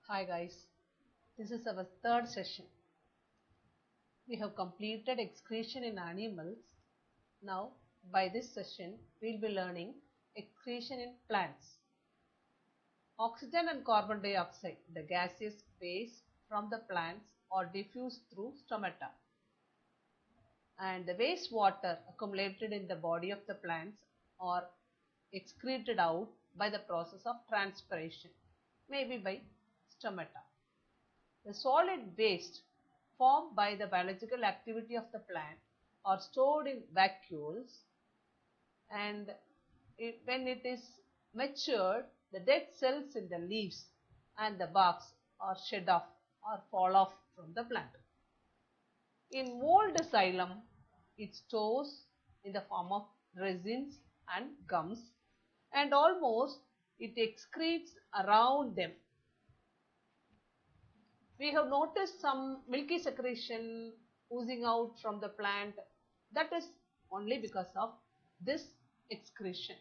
Hi guys, this is our third session. We have completed excretion in animals. Now, by this session, we will be learning excretion in plants. Oxygen and carbon dioxide, the gaseous phase from the plants, are diffused through stomata. And the wastewater accumulated in the body of the plants are excreted out by the process of transpiration, maybe by stomata. The solid waste formed by the biological activity of the plant are stored in vacuoles, and when it is matured, the dead cells in the leaves and the barks are shed off or fall off from the plant. In mold xylem, it stores in the form of resins and gums, and almost it excretes around them. We have noticed some milky secretion oozing out from the plant. That is only because of this excretion.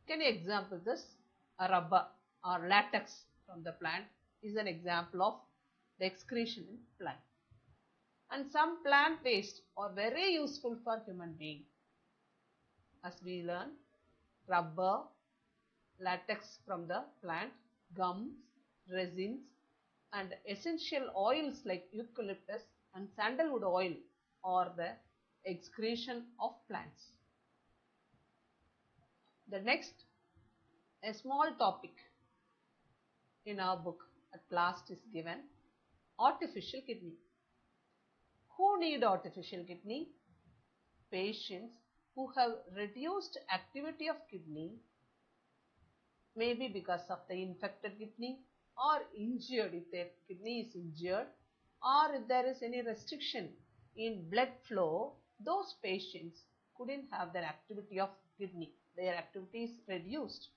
Can you example this? A rubber or latex from the plant is an example of the excretion in plant. And some plant waste are very useful for human being. As we learn, rubber, latex from the plant, gums, resins, and essential oils like eucalyptus and sandalwood oil are the excretion of plants. The next, a small topic in our book at last is given, artificial kidney. Who need artificial kidney? Patients who have reduced activity of kidney, maybe because of the infected kidney or injured, if their kidney is injured, or if there is any restriction in blood flow, those patients couldn't have their activity of kidney. Their activity is reduced.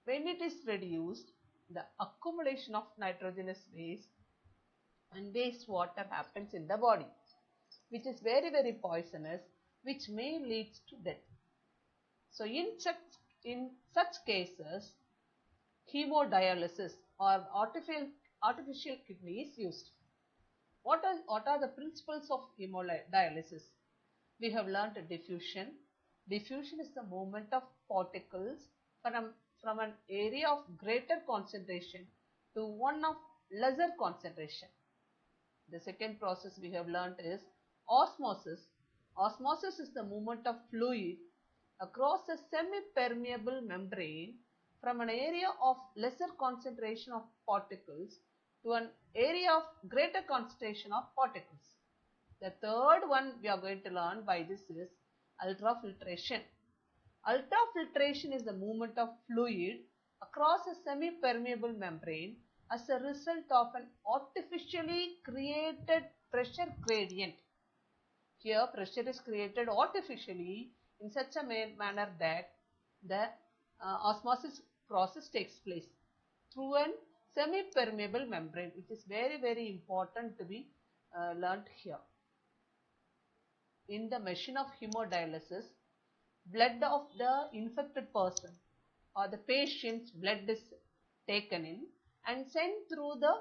When it is reduced, the accumulation of nitrogenous waste and wastewater happens in the body, which is very, very poisonous, which may lead to death. So in such cases, hemodialysis or artificial kidney is used. What are the principles of hemodialysis? We have learnt diffusion. Diffusion is the movement of particles from an area of greater concentration to one of lesser concentration. The second process we have learnt is osmosis. Osmosis is the movement of fluid across a semi-permeable membrane from an area of lesser concentration of particles to an area of greater concentration of particles. The third one we are going to learn by this is ultrafiltration. Ultrafiltration is the movement of fluid across a semi-permeable membrane as a result of an artificially created pressure gradient. Here pressure is created artificially in such a manner that the osmosis process takes place through a semi-permeable membrane. It is very, very important to be learnt here. In the machine of hemodialysis, blood of the infected person or the patient's blood is taken in and sent through the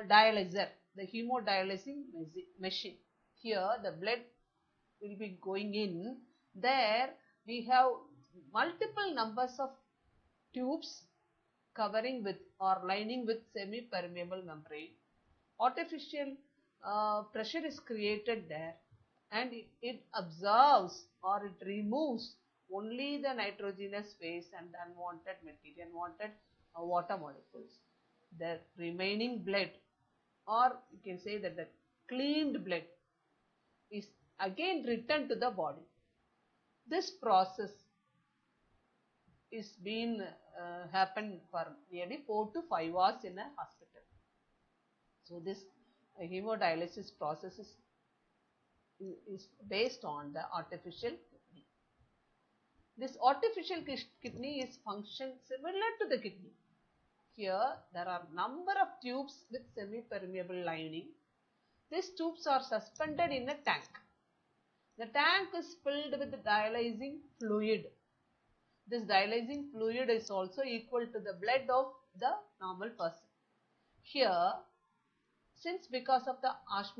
dialyzer, the hemodialysing machine. Here the blood will be going in. There we have multiple numbers of tubes covering with or lining with semi-permeable membrane. Artificial pressure is created there, and it absorbs or it removes only the nitrogenous phase and the unwanted material, unwanted water molecules. The remaining blood, or you can say that the cleaned blood, is again returned to the body. This process is been happen for nearly 4 to 5 hours in a hospital. So this hemodialysis process is based on the artificial kidney. This artificial kidney is function similar to the kidney. Here there are number of tubes with semi-permeable lining. These tubes are suspended in a tank. The tank is filled with dialysing fluid. This dialysing fluid is also equal to the blood of the normal person. Here, since because of the osmotic